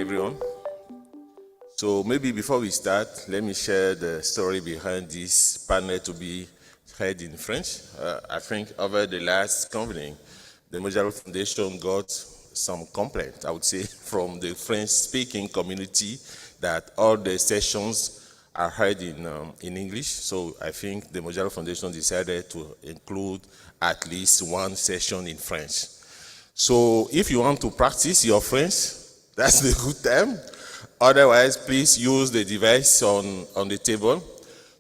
everyone. So maybe before we start, let me share the story behind this panel to be heard in French. I think over the last convening, the Mojalo Foundation got some complaint, I would say, from the French-speaking community that all the sessions are heard in English. So I think the Mojalo Foundation decided to include at least one session in French. So if you want to practice your French, that's the good time. Otherwise, please use the device on the table.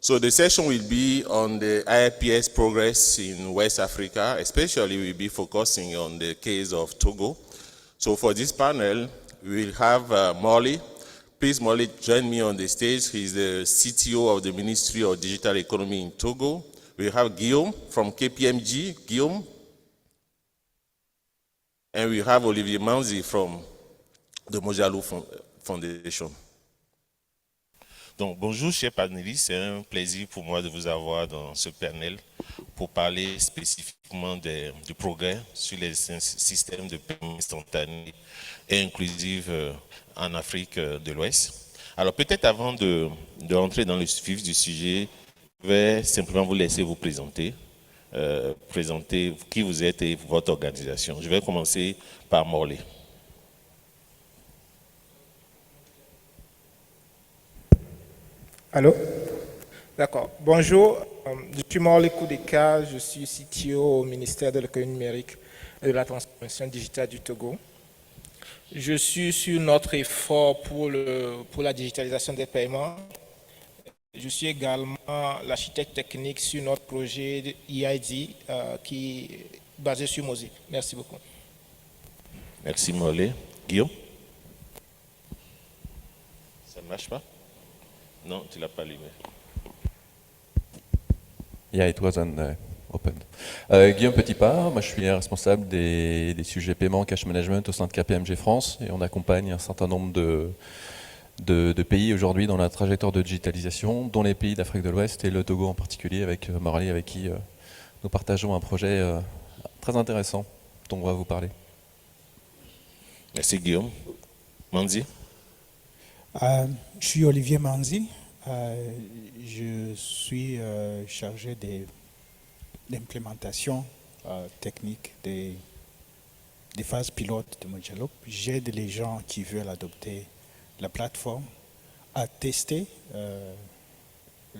So the session will be on the IIPS progress in West Africa, especially we'll be focusing on the case of Togo. So for this panel, we will have Molly. Please, Molly, join me on the stage. He's the CTO of the Ministry of Digital Economy in Togo. We have Guillaume from KPMG. Guillaume. And we have Olivier Manzi from the Mojalo Foundation. Donc, bonjour, chers panélistes. C'est un plaisir pour moi de vous avoir dans ce panel pour parler spécifiquement du progrès sur les systèmes de paiement instantané et inclusif en Afrique de l'Ouest. Alors, peut-être avant de rentrer dans le vif du sujet, je vais simplement vous laisser vous présenter. Présenter qui vous êtes et votre organisation. Je vais commencer par Morley. Allô? D'accord. Bonjour, je suis Morley Koudeka, je suis CTO au ministère de l'économie numérique et de la transformation digitale du Togo. Je suis sur notre effort pour la digitalisation des paiements. Je suis également l'architecte technique sur notre projet EID qui est basé sur Mozi. Merci beaucoup. Merci Mollet. Guillaume? Ça ne marche pas? Non, tu ne l'as pas allumé. Yeah, it wasn't open. Guillaume Petitpart, moi je suis responsable des sujets paiement, cash management au sein de KPMG France et on accompagne un certain nombre de pays aujourd'hui dans la trajectoire de digitalisation, dont les pays d'Afrique de l'Ouest et le Togo en particulier, avec Morley, avec qui nous partageons un projet très intéressant dont on va vous parler. Merci Guillaume. Manzi? Je suis Olivier Manzi. Je suis chargé de l'implémentation technique des phases pilotes de Mojalo. J'aide les gens qui veulent adopter la plateforme à tester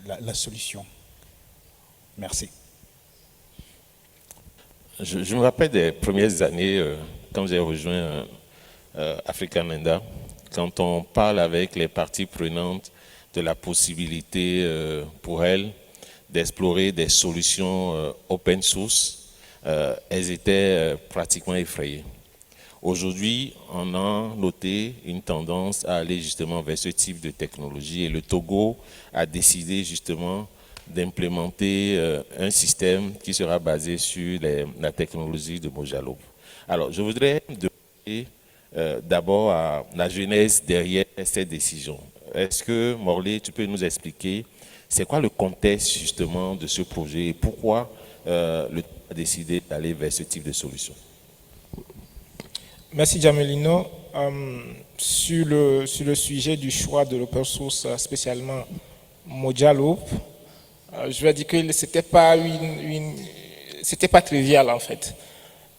la solution. Merci. Je me rappelle des premières années quand j'ai rejoint African Enda, quand on parle avec les parties prenantes de la possibilité pour elles d'explorer des solutions open source, elles étaient pratiquement effrayées. Aujourd'hui, on a noté une tendance à aller justement vers ce type de technologie et le Togo a décidé justement d'implémenter un système qui sera basé sur la technologie de Mojalo. Alors, je voudrais demander d'abord à la genèse derrière cette décision. Est-ce que, Morley, tu peux nous expliquer c'est quoi le contexte justement de ce projet et pourquoi le Togo a décidé d'aller vers ce type de solution? Merci Jamelino. Sur le sujet du choix de l'open source, spécialement Mojalo, je vais dire que c'était pas trivial en fait.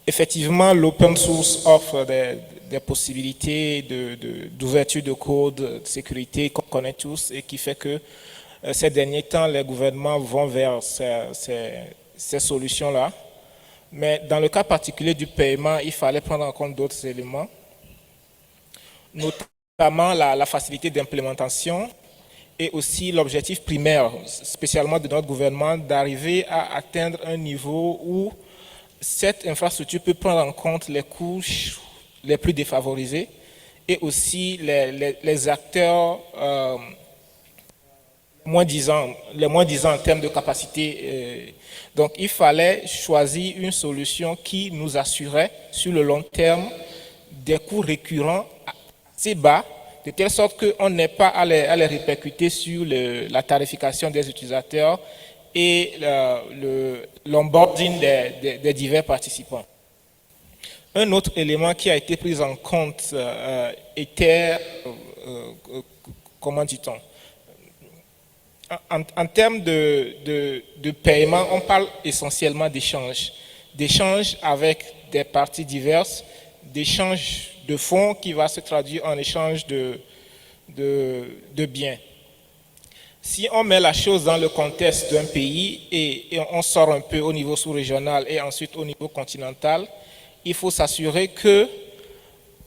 Effectivement, l'open source offre des possibilités d'ouverture de code, de sécurité qu'on connaît tous et qui fait que ces derniers temps, les gouvernements vont vers ces solutions-là. Mais dans le cas particulier du paiement, il fallait prendre en compte d'autres éléments, notamment la facilité d'implémentation et aussi l'objectif primaire, spécialement de notre gouvernement, d'arriver à atteindre un niveau où cette infrastructure peut prendre en compte les couches les plus défavorisées et aussi les acteurs les moins disants en termes de capacité. Donc, il fallait choisir une solution qui nous assurait sur le long terme des coûts récurrents assez bas, de telle sorte qu'on n'ait pas à les répercuter sur la tarification des utilisateurs et l'onboarding des divers participants. Un autre élément qui a été pris en compte était, comment dit-on, en termes de paiement, on parle essentiellement d'échanges avec des parties diverses, d'échanges de fonds qui va se traduire en échange de biens. Si on met la chose dans le contexte d'un pays et on sort un peu au niveau sous-régional et ensuite au niveau continental, il faut s'assurer que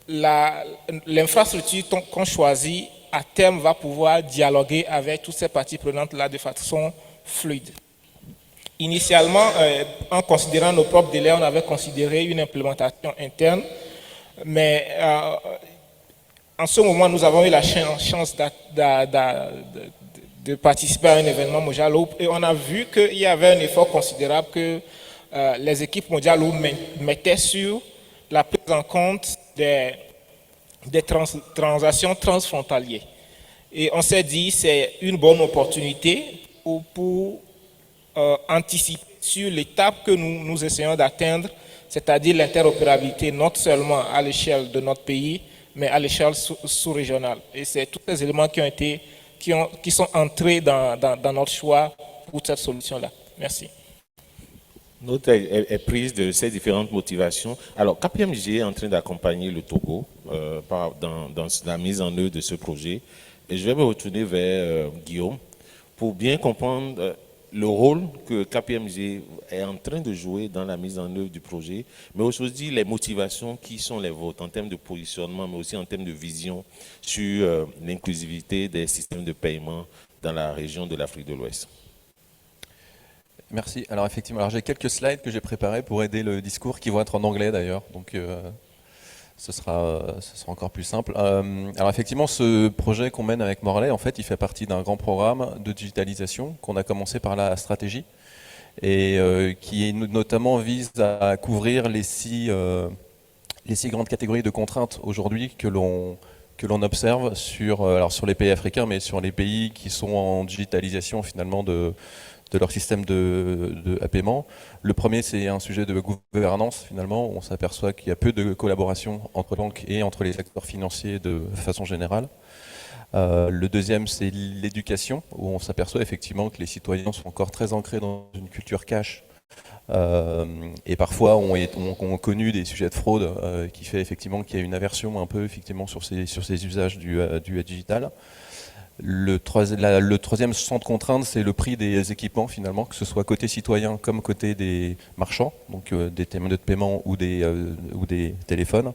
l'infrastructure qu'on choisit à terme va pouvoir dialoguer avec toutes ces parties prenantes-là de façon fluide. Initialement, en considérant nos propres délais, on avait considéré une implémentation interne, mais en ce moment, nous avons eu la chance de participer à un événement Mojalo et on a vu qu'il y avait un effort considérable que les équipes Mojalo mettaient sur la prise en compte des transactions transfrontalières. Et on s'est dit que c'est une bonne opportunité pour anticiper sur l'étape que nous essayons d'atteindre, c'est-à-dire l'interopérabilité non seulement à l'échelle de notre pays, mais à l'échelle sous-régionale. Et c'est tous ces éléments qui sont entrés dans notre choix pour cette solution-là. Merci. Note est prise de ces différentes motivations. Alors, KPMG est en train d'accompagner le Togo dans la mise en œuvre de ce projet. Et je vais me retourner vers Guillaume pour bien comprendre le rôle que KPMG est en train de jouer dans la mise en œuvre du projet, mais aussi les motivations qui sont les vôtres en termes de positionnement, mais aussi en termes de vision sur l'inclusivité des systèmes de paiement dans la région de l'Afrique de l'Ouest. Merci. Alors effectivement, j'ai quelques slides que j'ai préparés pour aider le discours, qui vont être en anglais d'ailleurs, donc ce sera encore plus simple. Alors effectivement, ce projet qu'on mène avec Morlaix, en fait, il fait partie d'un grand programme de digitalisation qu'on a commencé par la stratégie et qui notamment vise à couvrir les six grandes catégories de contraintes aujourd'hui que l'on observe sur les pays africains, mais sur les pays qui sont en digitalisation finalement de leur système de paiement. Le premier, c'est un sujet de gouvernance, finalement. On s'aperçoit qu'il y a peu de collaboration entre banques et entre les acteurs financiers de façon générale. Le deuxième, c'est l'éducation, où on s'aperçoit effectivement que les citoyens sont encore très ancrés dans une culture cash et parfois ont connu des sujets de fraude qui fait effectivement qu'il y a une aversion un peu effectivement sur ces usages du digital. Le troisième champ de contrainte, c'est le prix des équipements finalement, que ce soit côté citoyen comme côté des marchands, donc des terminaux de paiement ou des téléphones.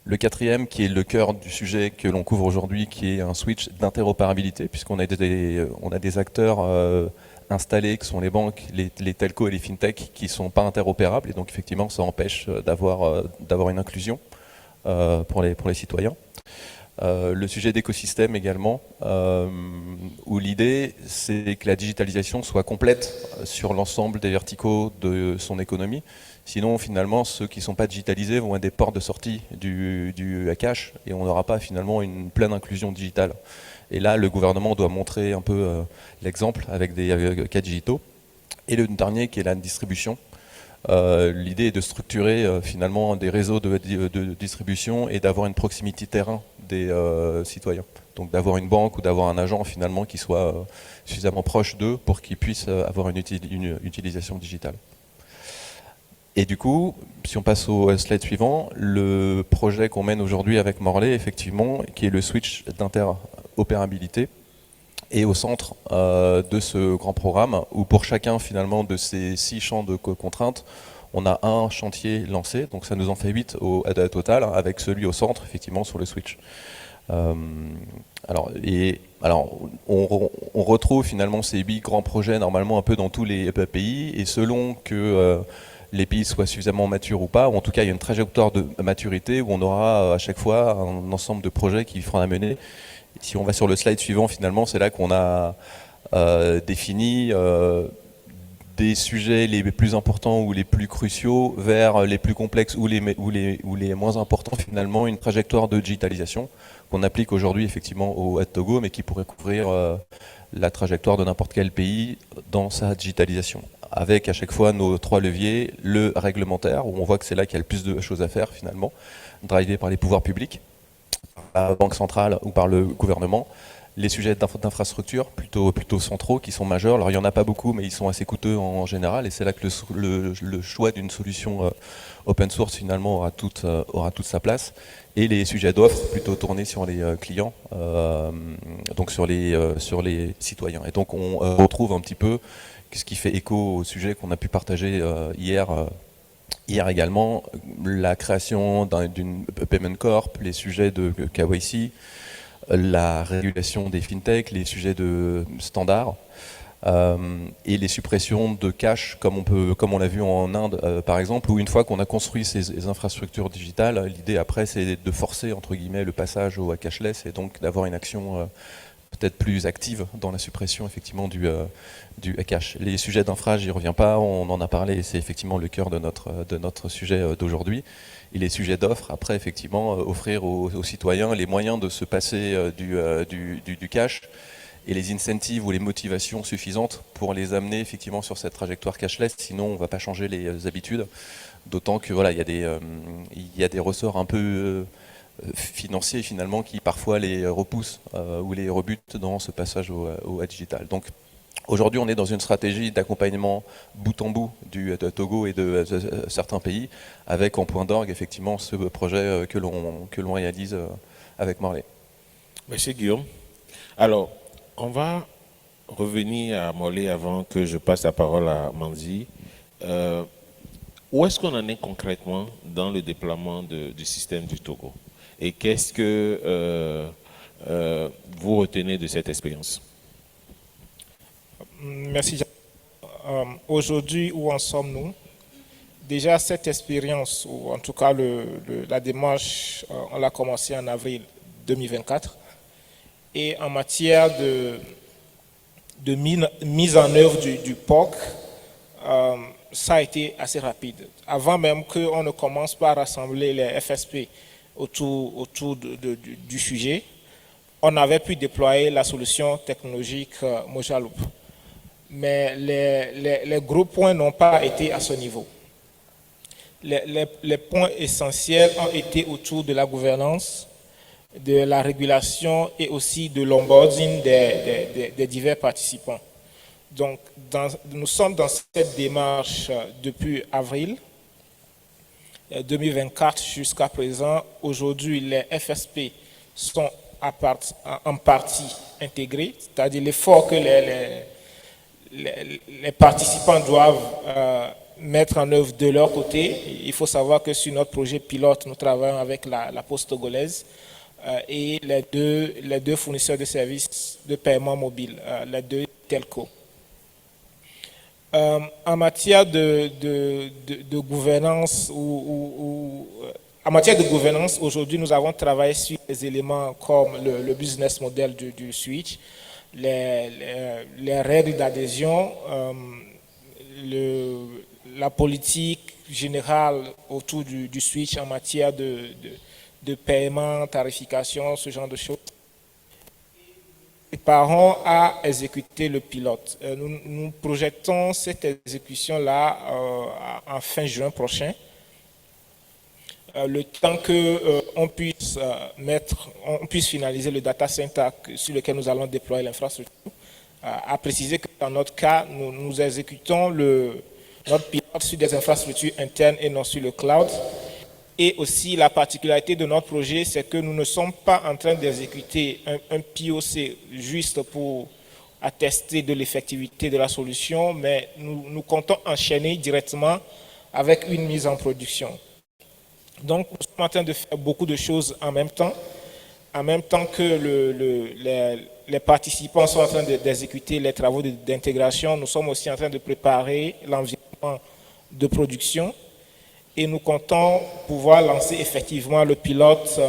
Le quatrième, qui est le cœur du sujet que l'on couvre aujourd'hui, qui est un switch d'interopérabilité, puisqu'on a des acteurs installés, qui sont les banques, les telcos et les fintechs, qui ne sont pas interopérables, et donc effectivement ça empêche d'avoir une inclusion pour les citoyens. Le sujet d'écosystème également, où l'idée c'est que la digitalisation soit complète sur l'ensemble des verticaux de son économie. Sinon finalement ceux qui ne sont pas digitalisés vont être des portes de sortie du cash et on n'aura pas finalement une pleine inclusion digitale. Et là le gouvernement doit montrer un peu l'exemple avec des cas digitaux. Et le dernier qui est la distribution. L'idée est de structurer finalement des réseaux de distribution et d'avoir une proximité terrain des citoyens. Donc d'avoir une banque ou d'avoir un agent finalement qui soit suffisamment proche d'eux pour qu'ils puissent avoir une utilisation digitale. Et du coup, si on passe au slide suivant, le projet qu'on mène aujourd'hui avec Morlaix, effectivement, qui est le switch d'interopérabilité, est au centre de ce grand programme où pour chacun finalement de ces 6 champs de contraintes, on a un chantier lancé, donc ça nous en fait 8 au total, avec celui au centre effectivement sur le switch. Alors on retrouve finalement ces 8 grands projets normalement un peu dans tous les pays et selon que les pays soient suffisamment matures ou pas, ou en tout cas il y a une trajectoire de maturité où on aura à chaque fois un ensemble de projets qui feront à mener. Si on va sur le slide suivant, finalement, c'est là qu'on a défini des sujets les plus importants ou les plus cruciaux vers les plus complexes ou les moins importants, finalement, une trajectoire de digitalisation qu'on applique aujourd'hui effectivement au Togo, mais qui pourrait couvrir la trajectoire de n'importe quel pays dans sa digitalisation. avec à chaque fois nos 3 leviers, le réglementaire, où on voit que c'est là qu'il y a le plus de choses à faire finalement, drivé par les pouvoirs publics, par la Banque centrale ou par le gouvernement. Les sujets d'infrastructure, plutôt centraux, qui sont majeurs. Alors il n'y en a pas beaucoup, mais ils sont assez coûteux en général, et c'est là que le choix d'une solution open source finalement aura toute sa place. Et les sujets d'offres, plutôt tournés sur les clients, donc sur les citoyens. Et donc on retrouve un petit peu ce qui fait écho au sujet qu'on a pu partager hier également, la création d'une Payment Corp, les sujets de KYC, la régulation des fintech, les sujets de standards et les suppressions de cash, comme on l'a vu en Inde par exemple, où une fois qu'on a construit ces infrastructures digitales, l'idée après c'est de forcer entre guillemets le passage au cashless et donc d'avoir une action peut-être plus active dans la suppression effectivement du cash. Les sujets d'infra, j'y reviens pas, on en a parlé, c'est effectivement le cœur de notre sujet d'aujourd'hui. Et les sujets d'offres, après effectivement offrir aux citoyens les moyens de se passer du cash et les incentives ou les motivations suffisantes pour les amener effectivement sur cette trajectoire cashless, sinon on ne va pas changer les habitudes, d'autant que voilà, il y a des ressorts un peu financiers finalement qui parfois les repoussent ou les rebutent dans ce passage au digital. Donc aujourd'hui, on est dans une stratégie d'accompagnement bout en bout de Togo et de certains pays, avec en point d'orgue effectivement ce projet que l'on réalise avec Morley. Merci Guillaume. Alors, on va revenir à Morley avant que je passe la parole à Manzi. Où est-ce qu'on en est concrètement dans le déploiement du système du Togo? Et qu'est-ce que vous retenez de cette expérience? Merci. Aujourd'hui, où en sommes-nous? Déjà, cette expérience, ou en tout cas la démarche, on l'a commencé en avril 2024. Et en matière de mise en œuvre du POC, ça a été assez rapide. Avant même qu'on ne commence par rassembler les FSP autour du sujet, on avait pu déployer la solution technologique Mojaloop. Mais les gros points n'ont pas été à ce niveau. Les points essentiels ont été autour de la gouvernance, de la régulation et aussi de l'onboarding des divers participants. Donc, nous sommes dans cette démarche depuis avril 2024 jusqu'à présent. Aujourd'hui, les FSP sont en partie intégrés, c'est-à-dire l'effort que les participants doivent mettre en œuvre de leur côté. Il faut savoir que sur notre projet pilote, nous travaillons avec la Poste togolaise et les deux fournisseurs de services de paiement mobile, les deux telcos. En matière de gouvernance en matière de gouvernance, aujourd'hui, nous avons travaillé sur des éléments comme le business model du switch, les règles d'adhésion, la politique générale autour du switch en matière de paiement, tarification, ce genre de choses. Préparons à exécuter le pilote. Nous projetons cette exécution-là en fin juin prochain. Le temps qu'on puisse finaliser le data center sur lequel nous allons déployer l'infrastructure. À préciser que dans notre cas, nous exécutons notre pilote sur des infrastructures internes et non sur le cloud. Et aussi, la particularité de notre projet, c'est que nous ne sommes pas en train d'exécuter un POC juste pour attester de l'effectivité de la solution, mais nous comptons enchaîner directement avec une mise en production. Donc, nous sommes en train de faire beaucoup de choses en même temps que les participants sont en train d'exécuter les travaux d'intégration. Nous sommes aussi en train de préparer l'environnement de production. Et nous comptons pouvoir lancer effectivement le pilote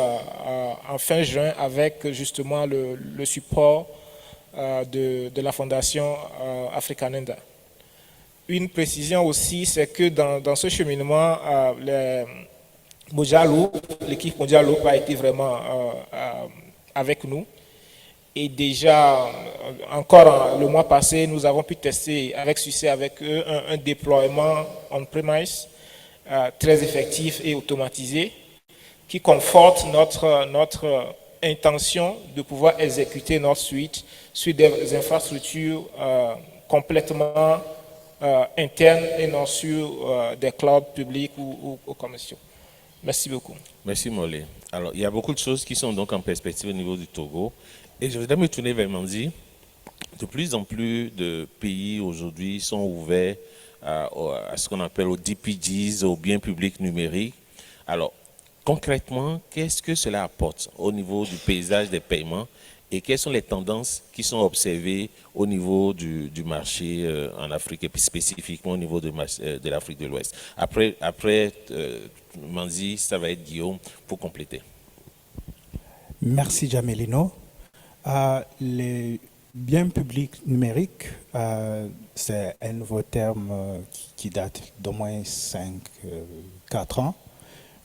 en fin juin avec justement le support de la Fondation Africanenda. Une précision aussi, c'est que dans ce cheminement, l'équipe Mojaloop a été vraiment avec nous. Et déjà, encore le mois passé, nous avons pu tester avec succès avec eux un déploiement on-premise très effectif et automatisé qui conforte notre intention de pouvoir exécuter notre suite sur des infrastructures complètement internes et non sur des clouds publics ou commerciaux. Merci beaucoup. Merci Molé. Alors, il y a beaucoup de choses qui sont donc en perspective au niveau du Togo. Et je voudrais me tourner vers Manzi. De plus en plus de pays aujourd'hui sont ouverts à ce qu'on appelle aux DPGs, aux biens publics numériques. Alors, concrètement, qu'est-ce que cela apporte au niveau du paysage des paiements et quelles sont les tendances qui sont observées au niveau du marché en Afrique et puis spécifiquement au niveau de l'Afrique de l'Ouest. Après Manzi, ça va être Guillaume pour compléter. Merci Jamelino. Les biens publics numériques, c'est un nouveau terme qui date d'au moins 4 ans,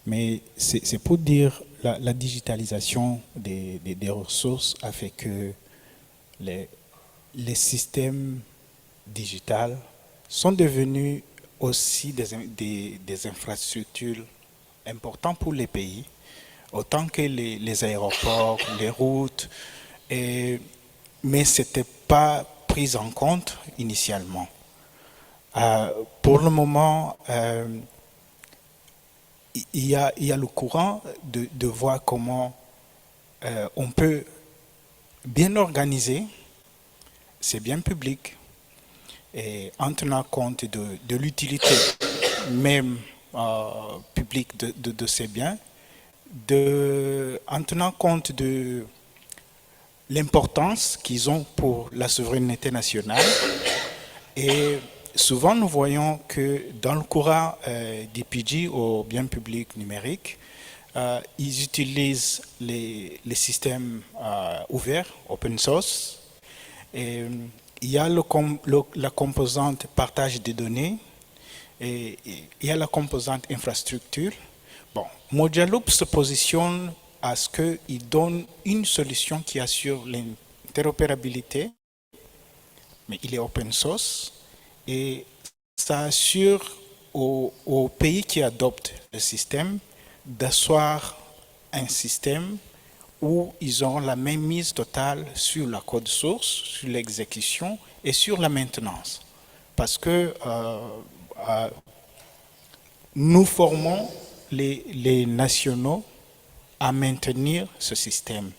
mais c'est pour dire la digitalisation des ressources a fait que les systèmes digitaux sont devenus aussi des infrastructures importantes pour les pays, autant que les aéroports, les routes, mais ce n'était pas pris en compte initialement. Pour le moment, il y a le courant de voir comment on peut bien organiser ces biens publics et en tenant compte de l'utilité même publique de ces biens, en tenant compte de l'importance qu'ils ont pour la souveraineté nationale. Et souvent, nous voyons que dans le courant DPG aux biens publics numériques, ils utilisent les systèmes ouverts, open source. Et il y a la composante partage des données et il y a la composante infrastructure. Bon, Mojaloop se positionne à ce qu'il donne une solution qui assure l'interopérabilité, mais il est open source et ça assure aux pays qui adoptent le système d'asseoir un système où ils auront la même mise totale sur la code source, sur l'exécution et sur la maintenance. Parce que nous formons les nationaux à maintenir ce système.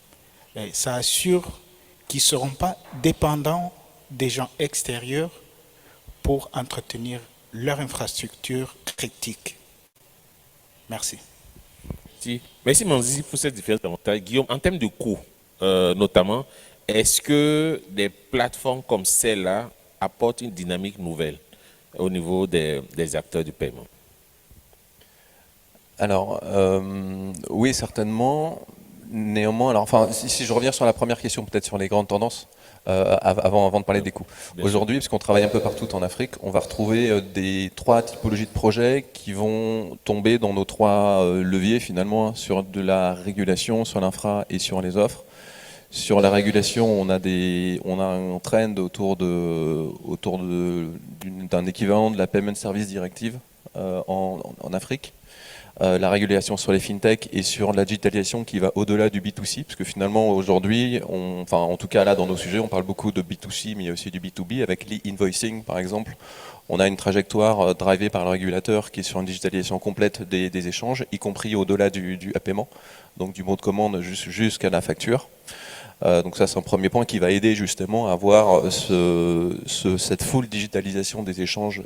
Et ça assure qu'ils ne seront pas dépendants des gens extérieurs pour entretenir leur infrastructure critique. Merci. Merci Manzi pour cette différence d'avantage. Guillaume, en termes de coûts, notamment, est-ce que des plateformes comme celle-là apportent une dynamique nouvelle au niveau des acteurs du paiement? Alors, oui, certainement. Néanmoins, alors, enfin, si je reviens sur la première question, peut-être sur les grandes tendances, avant de parler des coûts. Aujourd'hui, puisqu'on travaille un peu partout en Afrique, on va retrouver des 3 typologies de projets qui vont tomber dans nos 3 leviers finalement, sur de la régulation, sur l'infra et sur les offres. Sur la régulation, on a un trend autour d'un équivalent de la Payment Service Directive en Afrique. La régulation sur les fintech et sur la digitalisation qui va au-delà du B2C, parce que finalement aujourd'hui, enfin en tout cas là dans nos sujets, on parle beaucoup de B2C, mais il y a aussi du B2B, avec l'e-invoicing par exemple. On a une trajectoire drivée par le régulateur qui est sur une digitalisation complète des échanges, y compris au-delà du paiement, donc du bon de commande jusqu'à la facture. Donc ça c'est un premier point qui va aider justement à avoir cette full digitalisation des échanges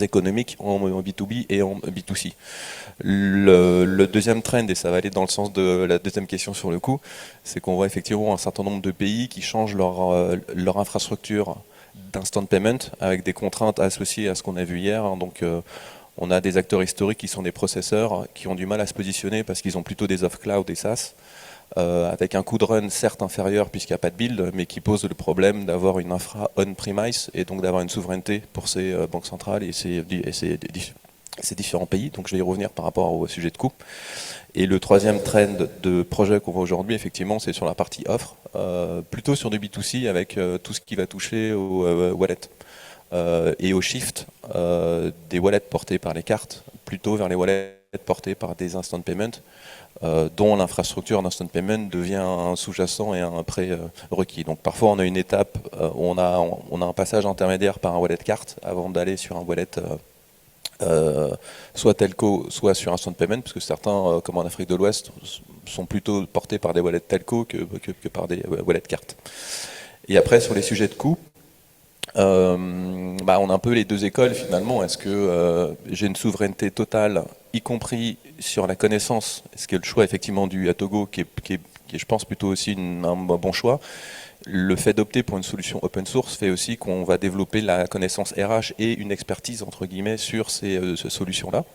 économiques en B2B et en B2C. Le deuxième trend, et ça va aller dans le sens de la deuxième question sur le coût, c'est qu'on voit effectivement un certain nombre de pays qui changent leur infrastructure d'instant payment avec des contraintes associées à ce qu'on a vu hier. Donc on a des acteurs historiques qui sont des processeurs qui ont du mal à se positionner parce qu'ils ont plutôt des off-cloud et SaaS. Avec un coût de run certes inférieur puisqu'il n'y a pas de build, mais qui pose le problème d'avoir une infra on-premise et donc d'avoir une souveraineté pour ces banques centrales et ces ces différents pays. Donc je vais y revenir par rapport au sujet de coût. Et le troisième trend de projet qu'on voit aujourd'hui, effectivement, c'est sur la partie offre, plutôt sur du B2C avec tout ce qui va toucher aux wallets et au shift des wallets portés par les cartes, plutôt vers les wallets portés par des instant payment, dont l'infrastructure d'instant payment devient un sous-jacent et un prérequis. Donc parfois on a une étape où on a un passage intermédiaire par un wallet carte avant d'aller sur un wallet soit telco, soit sur instant payment, parce que certains, comme en Afrique de l'Ouest, sont plutôt portés par des wallets telco que par des wallets cartes. Et après, sur les sujets de coût, on a un peu les deux écoles finalement. Est-ce que j'ai une souveraineté totale, y compris sur la connaissance? Est-ce que le choix effectivement du Togo, qui est, je pense, plutôt aussi un bon choix? Le fait d'opter pour une solution open source fait aussi qu'on va développer la connaissance RH et une expertise entre guillemets sur ces solutions-là,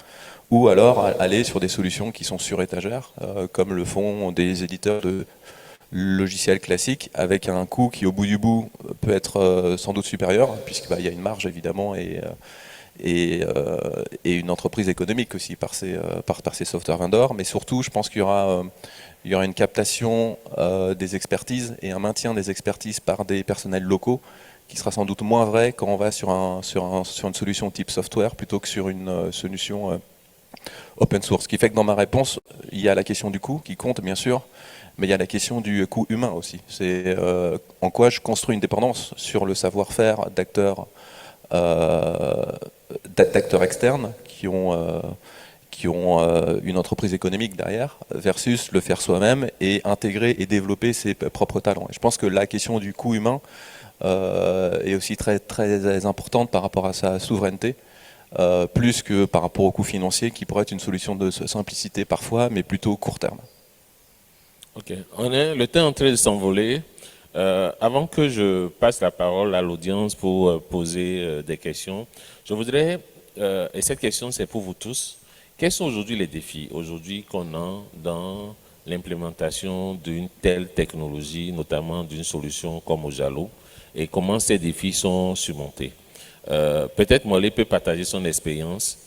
ou alors aller sur des solutions qui sont sur étagère, comme le font des éditeurs de logiciels classiques, avec un coût qui au bout du bout peut être sans doute supérieur, puisqu'il y a une marge évidemment et une entreprise économique aussi par ces software vendors, mais surtout je pense qu'il y aura une captation des expertises et un maintien des expertises par des personnels locaux qui sera sans doute moins vrai quand on va sur une solution type software plutôt que sur une solution open source. Ce qui fait que dans ma réponse, il y a la question du coût qui compte bien sûr, mais il y a la question du coût humain aussi. C'est en quoi je construis une dépendance sur le savoir-faire d'acteurs externes qui ont une entreprise économique derrière, versus le faire soi-même et intégrer et développer ses propres talents. Et je pense que la question du coût humain est aussi très, très importante par rapport à sa souveraineté, plus que par rapport au coût financier qui pourrait être une solution de simplicité parfois, mais plutôt court terme. Ok, le temps est en train de s'envoler. Avant que je passe la parole à l'audience pour poser des questions, je voudrais, et cette question c'est pour vous tous, quels sont aujourd'hui les défis aujourd'hui qu'on a dans l'implémentation d'une telle technologie, notamment d'une solution comme Ojalo, et comment ces défis sont surmontés? Peut-être Molé peut partager son expérience,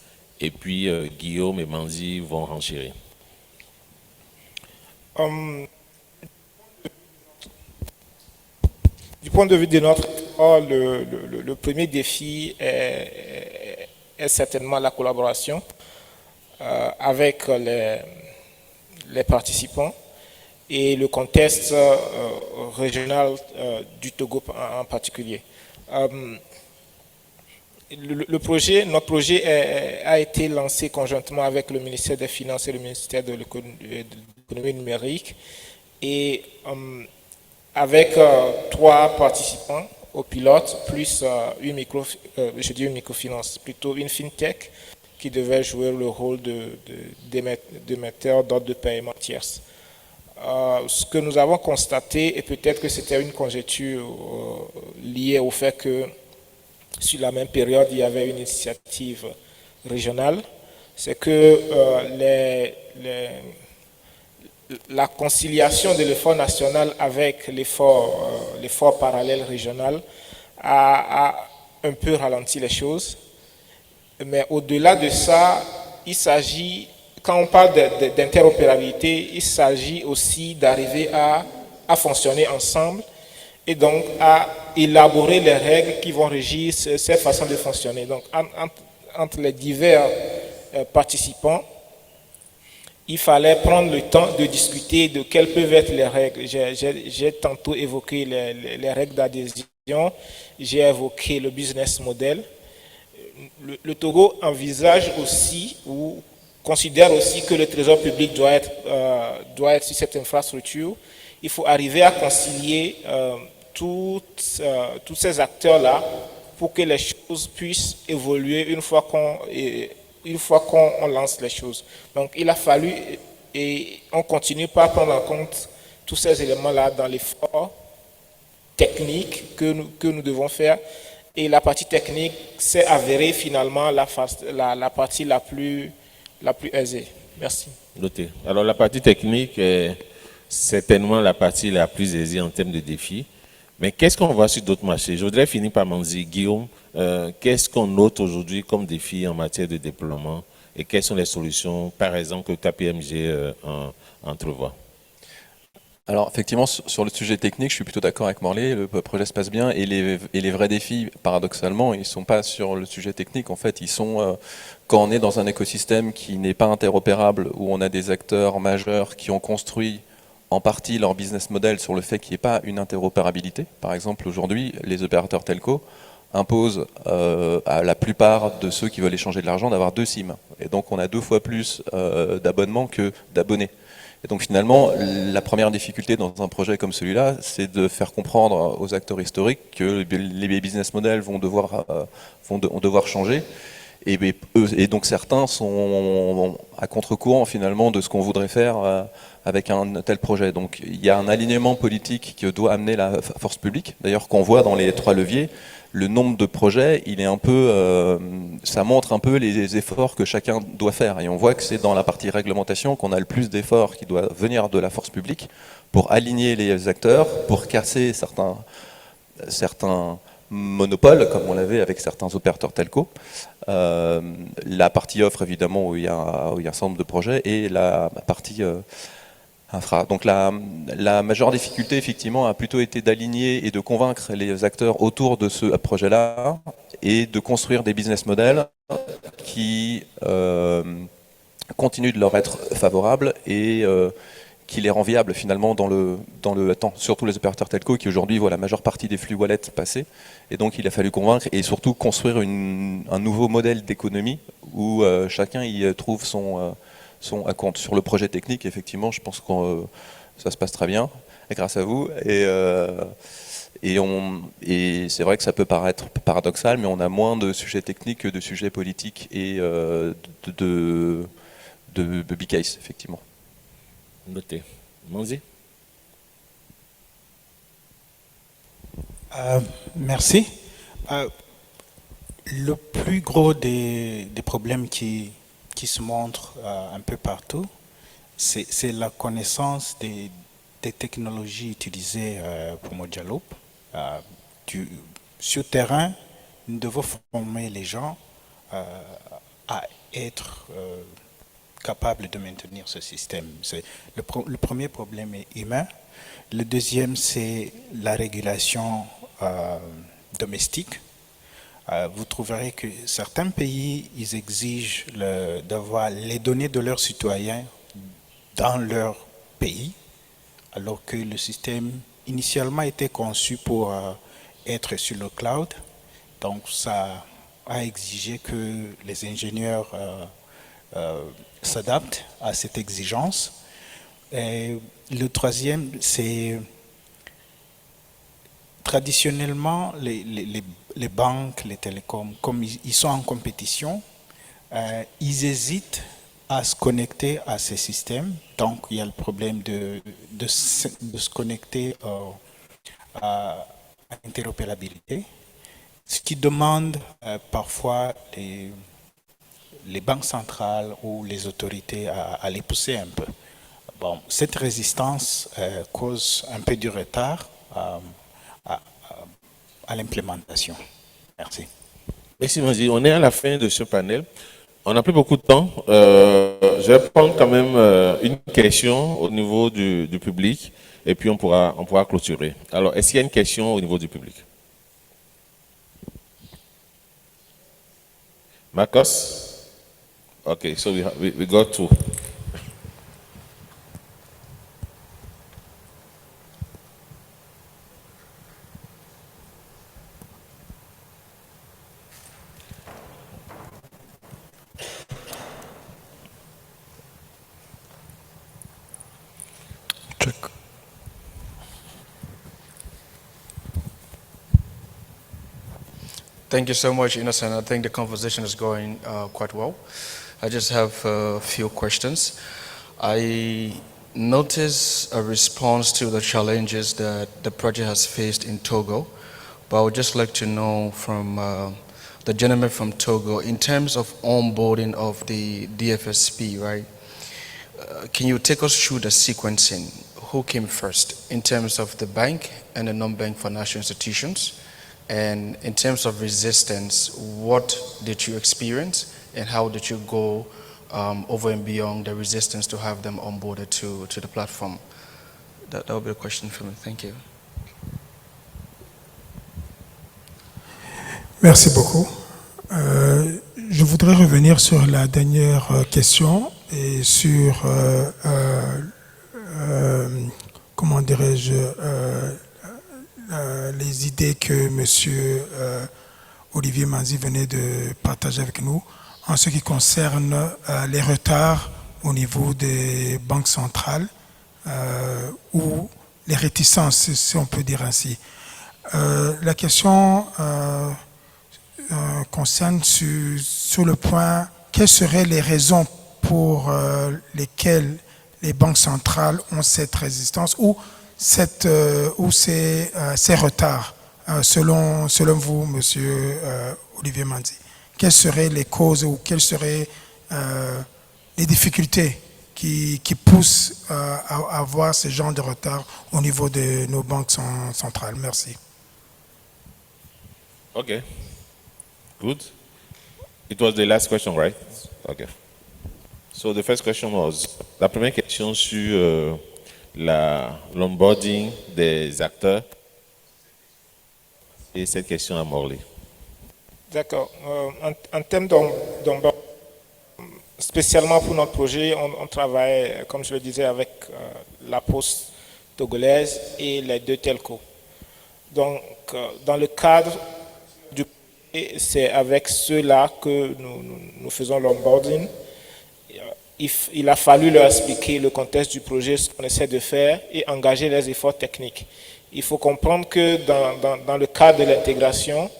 et puis Guillaume et Manzi vont renchérir. Du point de vue de notre le premier défi est certainement la collaboration avec les participants et le contexte régional du Togo en particulier. Notre projet a été lancé conjointement avec le ministère des Finances et le ministère de l'économie numérique et avec 3 participants au pilote, plus une microfinance, plutôt une fintech qui devait jouer le rôle d'émetteur d'ordre de paiement tierce. Ce que nous avons constaté, et peut-être que c'était une conjecture liée au fait que sur la même période, il y avait une initiative régionale, c'est que la conciliation de l'effort national avec l'effort parallèle régional a un peu ralenti les choses. Mais au-delà de ça, il s'agit, quand on parle d'interopérabilité, il s'agit aussi d'arriver à fonctionner ensemble et donc à élaborer les règles qui vont régir cette façon de fonctionner. Donc entre les divers participants, il fallait prendre le temps de discuter de quelles peuvent être les règles. J'ai tantôt évoqué les règles d'adhésion, j'ai évoqué le business model. Le Togo envisage aussi ou considère aussi que le trésor public doit être sur cette infrastructure. Il faut arriver à concilier tous ces acteurs-là pour que les choses puissent évoluer une fois qu'on lance les choses. Donc il a fallu, et on continue par prendre en compte tous ces éléments-là dans l'effort technique que nous devons faire. Et la partie technique s'est avérée finalement la partie la plus aisée. Merci. Noté. Alors la partie technique est certainement la partie la plus aisée en termes de défis, Mais qu'est-ce qu'on voit sur d'autres marchés? Je voudrais finir par Manzi. Guillaume, qu'est-ce qu'on note aujourd'hui comme défi en matière de déploiement et quelles sont les solutions, par exemple, que KPMG entrevoit? Alors effectivement, sur le sujet technique, je suis plutôt d'accord avec Morley, le projet se passe bien et les vrais défis, paradoxalement, ils ne sont pas sur le sujet technique, en fait, ils sont quand on est dans un écosystème qui n'est pas interopérable, où on a des acteurs majeurs qui ont construit en partie leur business model sur le fait qu'il n'y ait pas une interopérabilité. Par exemple, aujourd'hui, les opérateurs telco imposent à la plupart de ceux qui veulent échanger de l'argent d'avoir 2 SIM. Et donc on a 2 fois plus d'abonnements que d'abonnés. Et donc finalement, la première difficulté dans un projet comme celui-là, c'est de faire comprendre aux acteurs historiques que les business models vont devoir changer. Et donc certains sont à contre-courant finalement de ce qu'on voudrait faire avec un tel projet. Donc il y a un alignement politique que doit amener la force publique. D'ailleurs, qu'on voit dans les 3 leviers, le nombre de projets, il est un peu, ça montre un peu les efforts que chacun doit faire. Et on voit que c'est dans la partie réglementation qu'on a le plus d'efforts qui doivent venir de la force publique pour aligner les acteurs, pour casser certains monopoles, comme on l'avait avec certains opérateurs telco. La partie offre, évidemment, où il y a un certain nombre de projets, et la partie infra. Donc la majeure difficulté, effectivement, a plutôt été d'aligner et de convaincre les acteurs autour de ce projet-là et de construire des business models qui continuent de leur être favorables et qui les rend viables finalement dans le temps, surtout les opérateurs telco qui aujourd'hui voient la majeure partie des flux wallet passer. Et donc il a fallu convaincre et surtout construire un nouveau modèle d'économie où chacun y trouve son compte. Sur le projet technique, effectivement, je pense que ça se passe très bien, grâce à vous. Et c'est vrai que ça peut paraître paradoxal, mais on a moins de sujets techniques que de sujets politiques et de big case, effectivement. Noté. Manzi? Merci. Le plus gros des problèmes qui se montrent un peu partout, c'est la connaissance des technologies utilisées pour Mobile Loop. Sur terrain, nous devons former les gens à être capables de maintenir ce système. Le premier problème est humain. Le deuxième, c'est la régulation domestique. Vous trouverez que certains pays, ils exigent d'avoir les données de leurs citoyens dans leur pays, alors que le système initialement était conçu pour être sur le cloud. Donc ça a exigé que les ingénieurs s'adaptent à cette exigence. Et le troisième, c'est traditionnellement les banques, les télécoms, comme ils sont en compétition, ils hésitent à se connecter à ces systèmes. Donc il y a le problème de se connecter à l'interopérabilité, ce qui demande parfois les banques centrales ou les autorités à les pousser un peu. Bon, cette résistance cause un peu du retard à l'implémentation. Merci. Merci Manzi. On est à la fin de ce panel. On n'a plus beaucoup de temps. Je vais prendre quand même une question au niveau du public et puis on pourra clôturer. Alors, est-ce qu'il y a une question au niveau du public? Marcos? Okay, so we got two. Check. Thank you so much, Innocent. I think the conversation is going quite well. I just have a few questions. I noticed a response to the challenges that the project has faced in Togo, but I would just like to know from the gentleman from Togo, in terms of onboarding of the DFSP, right? can you take us through the sequencing? Who came first in terms of the bank and the non-bank financial institutions? And in terms of resistance, what did you experience and how did you go over and beyond the resistance to have them onboarded to the platform? That would be a question for me. Thank you. Merci beaucoup. Je voudrais revenir sur la dernière question et sur, comment dirais-je, les idées que M. Olivier Manzi venait de partager avec nous en ce qui concerne les retards au niveau des banques centrales ou les réticences, si on peut dire ainsi. La question concerne sur le point quelles seraient les raisons pour lesquelles les banques centrales ont cette résistance ou ces retards selon vous, Monsieur Olivier Manzi. Quelles seraient les causes ou quelles seraient les difficultés qui poussent à avoir ce genre de retard au niveau de nos banques centrales? Merci. Okay. Good. It was the last question, right? Okay. So the first question was, la première question sur l'onboarding des acteurs et cette question à Morley. D'accord. En termes d'onboarding, spécialement pour notre projet, on travaille, comme je le disais, avec la Poste togolaise et les deux telcos. Donc, dans le cadre du projet, c'est avec ceux-là que nous faisons l'onboarding. Il a fallu leur expliquer le contexte du projet, ce qu'on essaie de faire et engager les efforts techniques. Il faut comprendre que dans le cadre de l'intégration,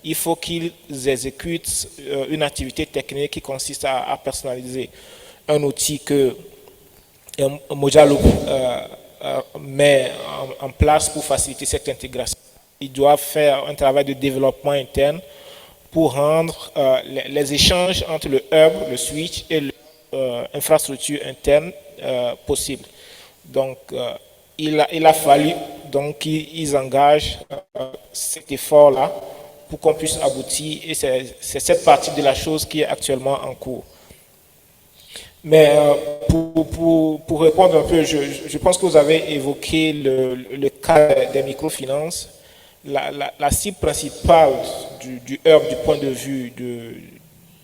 il faut qu'ils exécutent une activité technique qui consiste à personnaliser un outil que Mojaloop met en place pour faciliter cette intégration. Ils doivent faire un travail de développement interne pour rendre les échanges entre le hub, le switch et l'infrastructure interne possibles. Donc, il a fallu donc qu'ils engagent cet effort-là pour qu'on puisse aboutir, et c'est cette partie de la chose qui est actuellement en cours. Mais pour répondre un peu, je pense que vous avez évoqué le cas des microfinances. La cible principale du hub du point de vue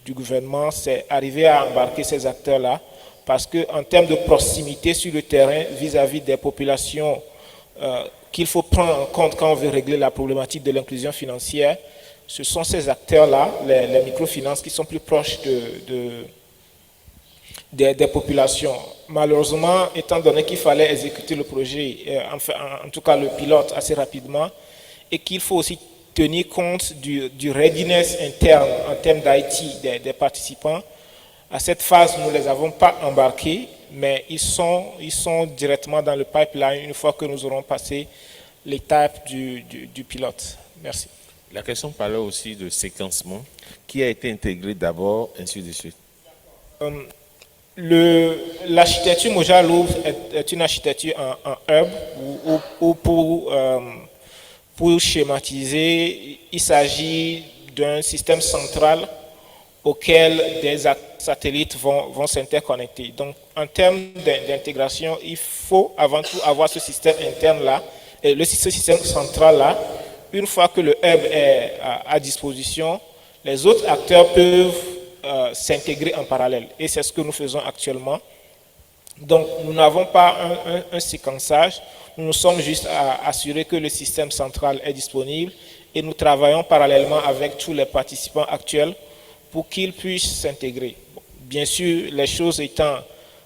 du gouvernement, c'est arriver à embarquer ces acteurs-là, parce qu'en termes de proximité sur le terrain vis-à-vis des populations qu'il faut prendre en compte quand on veut régler la problématique de l'inclusion financière, ce sont ces acteurs-là, les microfinances, qui sont plus proches des populations. Malheureusement, étant donné qu'il fallait exécuter le projet, en tout cas le pilote, assez rapidement, et qu'il faut aussi tenir compte du readiness interne en termes d'IT des participants, à cette phase, nous ne les avons pas embarqués, mais ils sont directement dans le pipeline une fois que nous aurons passé l'étape du pilote. Merci. La question parlait aussi de séquencement. Qui a été intégré d'abord, ainsi de suite? L'architecture Mojaloop est une architecture en hub où pour schématiser, il s'agit d'un système central auquel des satellites vont s'interconnecter. Donc, en termes d'intégration, il faut avant tout avoir ce système interne-là, ce système central-là. Une fois que le hub est à disposition, les autres acteurs peuvent s'intégrer en parallèle. Et c'est ce que nous faisons actuellement. Donc, nous n'avons pas un séquençage. Nous nous sommes juste à assurer que le système central est disponible et nous travaillons parallèlement avec tous les participants actuels pour qu'ils puissent s'intégrer. Bon, bien sûr, les choses étant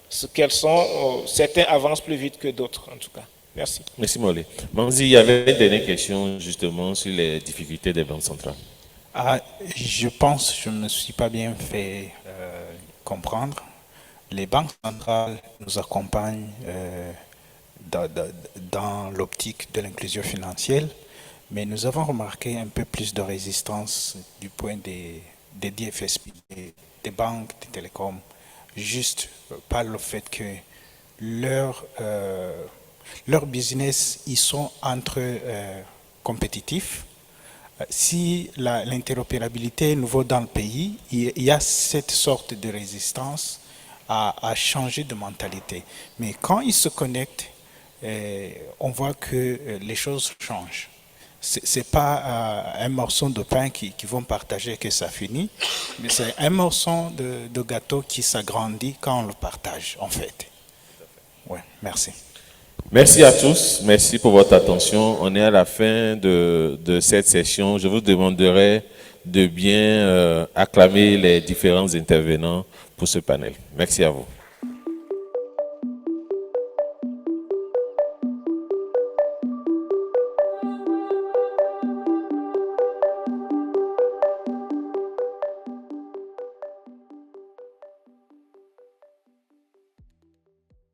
ce qu'elles sont, certains avancent plus vite que d'autres, en tout cas. Merci. Merci, Molly. Manzi, il y avait une dernière question justement sur les difficultés des banques centrales. Je pense que je ne me suis pas bien fait comprendre. Les banques centrales nous accompagnent dans l'optique de l'inclusion financière, mais nous avons remarqué un peu plus de résistance du point des DFSP, des banques, des télécoms, juste par le fait que leur business, ils sont entre compétitifs. Si l'interopérabilité est nouveau dans le pays, il y a cette sorte de résistance à changer de mentalité. Mais quand ils se connectent, on voit que les choses changent. Ce n'est pas un morceau de pain qu'ils vont partager que ça finit, mais c'est un morceau de gâteau qui s'agrandit quand on le partage, en fait. Ouais, merci. Merci à tous, merci pour votre attention. On est à la fin de cette session. Je vous demanderai de bien acclamer les différents intervenants pour ce panel. Merci à vous.